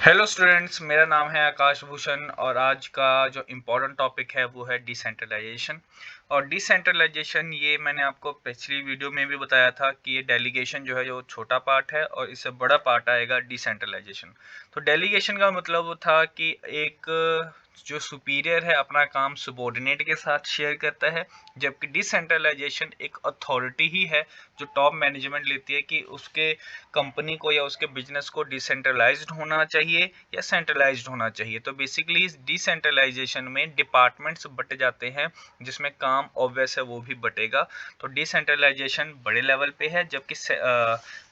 Hello students, मेरा नाम है आकाश भूषण और आज का जो इम्पोर्टेंट टॉपिक है वो है डिसेंट्रलाइजेशन। और डिसेंट्रलाइजेशन ये मैंने आपको पिछली वीडियो में भी बताया था कि ये डेलीगेशन जो है जो छोटा पार्ट है और इससे बड़ा पार्ट आएगा डिसेंट्रलाइजेशन। तो डेलीगेशन का मतलब वो था कि एक जो सुपीरियर है अपना काम सबॉर्डिनेट के साथ शेयर करता है, जबकि डिसेंट्रलाइजेशन एक अथॉरिटी ही है जो टॉप मैनेजमेंट लेती है कि उसके कंपनी को या उसके बिजनेस को डिसेंट्रलाइज्ड होना चाहिए या सेंट्रलाइज्ड होना चाहिए। तो बेसिकली इस डिसेंट्रलाइजेशन में डिपार्टमेंट्स बट जाते हैं जिसमें काम ऑब्वियस है वो भी बटेगा। तो डिसेंट्रलाइजेशन बड़े लेवल पे है जबकि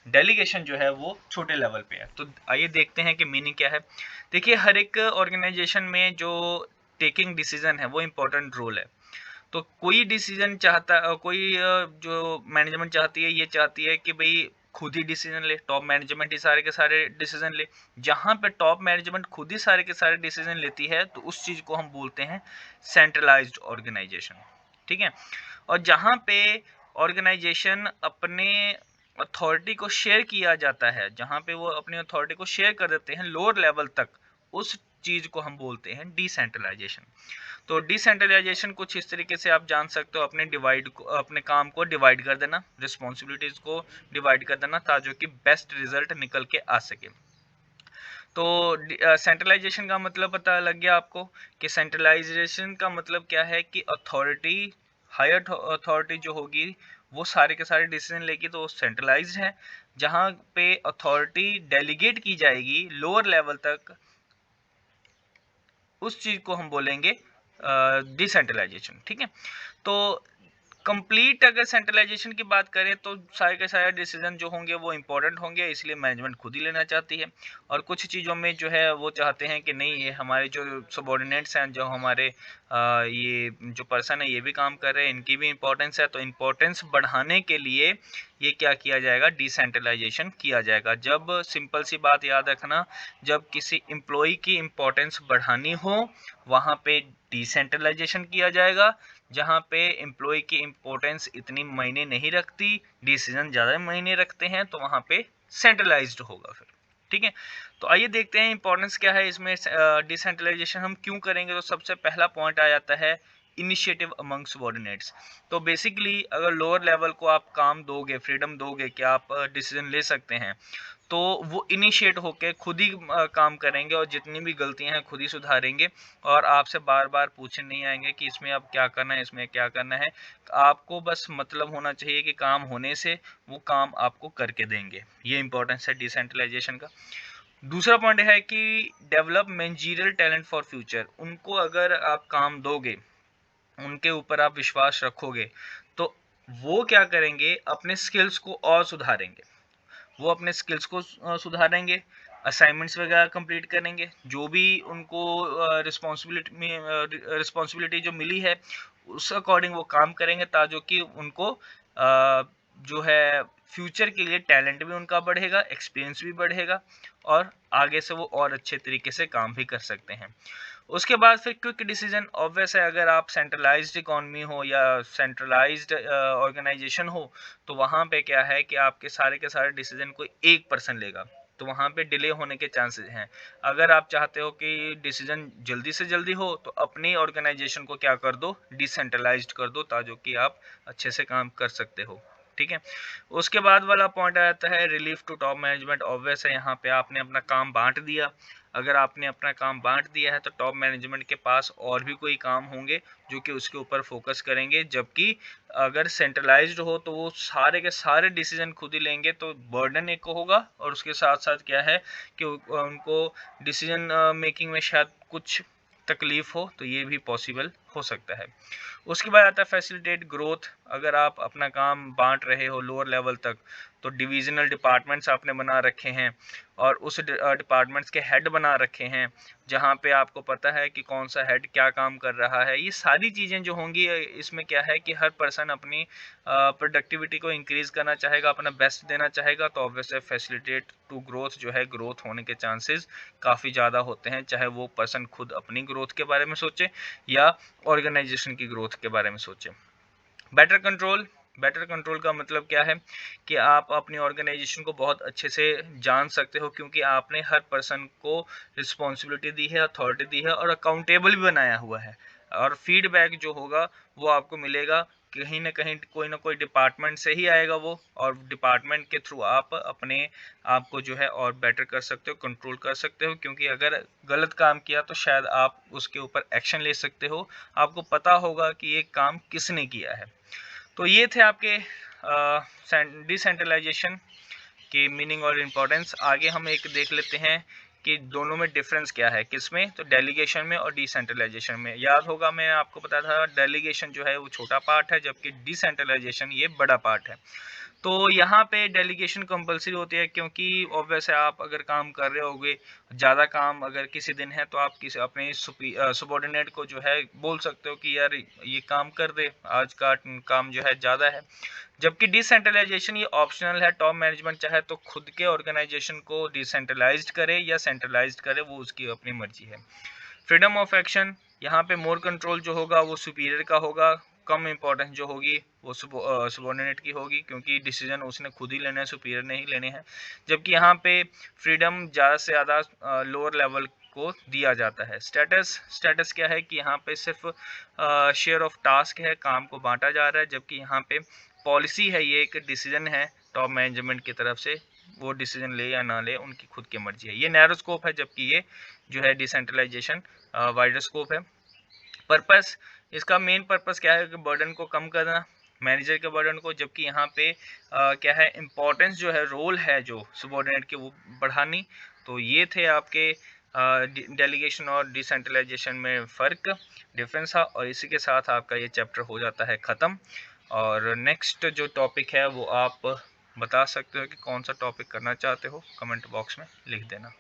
डेलीगेशन जो है वो छोटे लेवल पे है। तो आइए देखते हैं कि मीनिंग क्या है। देखिए, हर एक ऑर्गेनाइजेशन में जो टेकिंग डिसीजन है वो इम्पोर्टेंट रोल है। तो कोई डिसीजन चाहता कोई जो मैनेजमेंट चाहती है, ये चाहती है कि भाई खुद ही डिसीजन ले, टॉप मैनेजमेंट ही सारे के सारे डिसीजन ले। जहां पे टॉप मैनेजमेंट खुद ही सारे के सारे डिसीजन लेती है तो उस चीज को हम बोलते हैं सेंट्रलाइज्ड ऑर्गेनाइजेशन। ठीक है। और जहां पे ऑर्गेनाइजेशन अपने अथॉरिटी को शेयर किया जाता है, जहां पे वो अपनी अथॉरिटी को शेयर कर देते हैं लोअर लेवल तक, उस चीज को हम बोलते हैं डिसेंट्रलाइजेशन। तो डिसेंट्रलाइजेशन कुछ इस तरीके से आप जान सकते हो, अपने काम को डिवाइड कर देना, रिस्पॉन्सिबिलिटीज को डिवाइड कर देना ताकि कि बेस्ट रिजल्ट निकल के आ सके। तो सेंट्रलाइजेशन का मतलब पता लग गया आपको कि सेंट्रलाइजेशन का मतलब क्या है कि अथॉरिटी, हायर अथॉरिटी जो होगी वो सारे के सारे डिसीजन लेगी तो वो सेंट्रलाइज्ड है। जहां पे अथॉरिटी डेलीगेट की जाएगी लोअर लेवल तक, उस चीज को हम बोलेंगे डिसेंट्रलाइजेशन। ठीक है। तो कंप्लीट अगर सेंट्रलाइजेशन की बात करें तो सारे के सारे डिसीजन जो होंगे वो इंपॉर्टेंट होंगे, इसलिए मैनेजमेंट खुद ही लेना चाहती है। और कुछ चीज़ों में जो है वो चाहते हैं कि नहीं, ये हमारे जो सबॉर्डिनेट्स हैं, जो हमारे ये जो पर्सन है ये भी काम कर रहे हैं, इनकी भी इंपॉर्टेंस है। तो इंपॉर्टेंस बढ़ाने के लिए ये क्या किया जाएगा, डिसेंट्रलाइजेशन किया जाएगा। जब सिंपल सी बात याद रखना, जब किसी एम्प्लॉय की इंपॉर्टेंस बढ़ानी हो वहाँ पे डिसेंट्रलाइजेशन किया जाएगा। जहाँ पे एम्प्लॉय की इंपॉर्टेंस इतनी मायने नहीं रखती, डिसीजन ज़्यादा मायने रखते हैं, तो वहाँ पे सेंट्रलाइज्ड होगा फिर। ठीक है। तो आइए देखते हैं इंपॉर्टेंस क्या है इसमें, डिसेंट्रलाइजेशन हम क्यों करेंगे। तो सबसे पहला पॉइंट आ जाता है इनिशिएटिव अमंग सबॉर्डिनेट्स। तो बेसिकली अगर लोअर लेवल को आप काम दोगे, फ्रीडम दोगे कि आप डिसीजन ले सकते हैं, तो वो इनिशिएट होके खुद ही काम करेंगे और जितनी भी गलतियां हैं खुद ही सुधारेंगे और आपसे बार बार पूछने नहीं आएंगे कि इसमें अब क्या करना है, इसमें क्या करना है। आपको बस मतलब होना चाहिए कि काम होने से वो काम आपको करके देंगे। ये इंपॉर्टेंस है डिसेंट्रलाइजेशन का। दूसरा पॉइंट है कि develop managerial talent for future. उनको अगर आप काम दोगे, उनके ऊपर आप विश्वास रखोगे, तो वो क्या करेंगे, अपने स्किल्स को और सुधारेंगे। वो अपने स्किल्स को सुधारेंगे, असाइनमेंट्स वगैरह कंप्लीट करेंगे, जो भी उनको रिस्पॉन्सिबिलिटी जो मिली है उस अकॉर्डिंग वो काम करेंगे ताकि कि उनको जो है फ्यूचर के लिए टैलेंट भी उनका बढ़ेगा, एक्सपीरियंस भी बढ़ेगा और आगे से वो और अच्छे तरीके से काम भी कर सकते हैं। उसके बाद फिर क्विक डिसीजन ऑब्वियस है, अगर आप सेंट्रलाइज्ड इकोनॉमी हो या सेंट्रलाइज्ड ऑर्गेनाइजेशन हो तो वहाँ पे क्या है कि आपके सारे के सारे डिसीजन कोई एक पर्सन लेगा, तो वहाँ पे डिले होने के चांसेस हैं। अगर आप चाहते हो कि डिसीजन जल्दी से जल्दी हो तो अपनी ऑर्गेनाइजेशन को क्या कर दो, डिसेंट्रलाइज्ड कर दो ताकि कि आप अच्छे से काम कर सकते हो। ठीक है। उसके बाद वाला पॉइंट आ जाता है relief to top management. Obvious है, यहाँ पे आपने अपना काम बांट दिया। अगर आपने अपना काम बांट दिया है तो टॉप मैनेजमेंट के पास और भी कोई काम होंगे जो कि उसके ऊपर फोकस करेंगे, जबकि अगर सेंट्रलाइज्ड हो तो वो सारे के सारे डिसीजन खुद ही लेंगे, तो बर्डन एक होगा और उसके साथ साथ क्या है कि उनको डिसीजन मेकिंग में शायद कुछ तकलीफ हो, तो ये भी पॉसिबल हो सकता है। उसके बाद आता है फैसिलिटेट ग्रोथ। अगर आप अपना काम बांट रहे हो लोअर लेवल तक तो डिविजनल डिपार्टमेंट्स आपने बना रखे हैं और उस डिपार्टमेंट्स के हेड बना रखे हैं, जहां पे आपको पता है कि कौन सा हेड क्या काम कर रहा है। ये सारी चीज़ें जो होंगी, इसमें क्या है कि हर पर्सन अपनी प्रोडक्टिविटी को इंक्रीज करना चाहेगा, अपना बेस्ट देना चाहेगा, तो ऑब्वियसली फैसिलिटेट टू ग्रोथ जो है, ग्रोथ होने के चांसेस काफ़ी ज़्यादा होते हैं, चाहे वो पर्सन खुद अपनी ग्रोथ के बारे में सोचे या ऑर्गेनाइजेशन की ग्रोथ के बारे में सोचे। बेटर कंट्रोल, बेटर कंट्रोल का मतलब क्या है कि आप अपनी ऑर्गेनाइजेशन को बहुत अच्छे से जान सकते हो, क्योंकि आपने हर पर्सन को रिस्पॉन्सिबिलिटी दी है, अथॉरिटी दी है और अकाउंटेबल भी बनाया हुआ है। और फीडबैक जो होगा वो आपको मिलेगा कहीं ना कहीं, कोई ना कोई डिपार्टमेंट से ही आएगा वो, और डिपार्टमेंट के थ्रू आप अपने आप को जो है और बेटर कर सकते हो, कंट्रोल कर सकते हो। क्योंकि अगर गलत काम किया तो शायद आप उसके ऊपर एक्शन ले सकते हो, आपको पता होगा कि ये काम किसने किया है। तो ये थे आपके डिसेंट्रलाइजेशन की मीनिंग और इम्पोर्टेंस। आगे हम एक देख लेते हैं कि दोनों में डिफरेंस क्या है, किसमें, तो डेलीगेशन में और डिसेंट्रलाइजेशन में। याद होगा मैं आपको बताया था डेलीगेशन जो है वो छोटा पार्ट है, जबकि डिसेंट्रलाइजेशन ये बड़ा पार्ट है। तो यहाँ पे डेलीगेशन कंपलसरी होती है, क्योंकि ऑब्वियस है आप अगर काम कर रहे होगे, ज़्यादा काम अगर किसी दिन है तो आप किसी अपने सबॉर्डिनेट को जो है बोल सकते हो कि यार ये काम कर दे, आज का काम जो है ज़्यादा है। जबकि डिसेंट्रलाइजेशन ये ऑप्शनल है, टॉप मैनेजमेंट चाहे तो खुद के ऑर्गेनाइजेशन को डिसेंट्रलाइज्ड करे या सेंट्रलाइज्ड करे, वो उसकी अपनी मर्जी है। फ्रीडम ऑफ एक्शन, यहाँ पे मोर कंट्रोल जो होगा वो सुपीरियर का होगा, कम इम्पोर्टेंस जो होगी वो सबॉर्डिनेट की होगी, क्योंकि डिसीजन उसने खुद ही लेने हैं, सुपीरियर नहीं लेने हैं। जबकि यहाँ पे फ्रीडम ज़्यादा से ज़्यादा लोअर लेवल को दिया जाता है। स्टेटस क्या है कि यहाँ पे सिर्फ शेयर ऑफ टास्क है, काम को बांटा जा रहा है। जबकि यहाँ पे पॉलिसी है, ये एक डिसीजन है टॉप मैनेजमेंट की तरफ से, वो डिसीजन ले या ना ले उनकी खुद की मर्जी है। ये नैरो स्कोप है, जबकि ये जो है डिसेंट्रलाइजेशन वाइडर स्कोप है। पर्पस, इसका मेन पर्पस क्या है कि बर्डन को कम करना, मैनेजर के बर्डन को। जबकि यहाँ पे क्या है, इम्पोर्टेंस जो है, रोल है जो सबॉर्डिनेट के वो बढ़ानी। तो ये थे आपके डेलीगेशन और डिसेंट्रलाइजेशन में फ़र्क, डिफरेंस था। और इसी के साथ आपका ये चैप्टर हो जाता है ख़त्म। और नेक्स्ट जो टॉपिक है वो आप बता सकते हो कि कौन सा टॉपिक करना चाहते हो, कमेंट बॉक्स में लिख देना।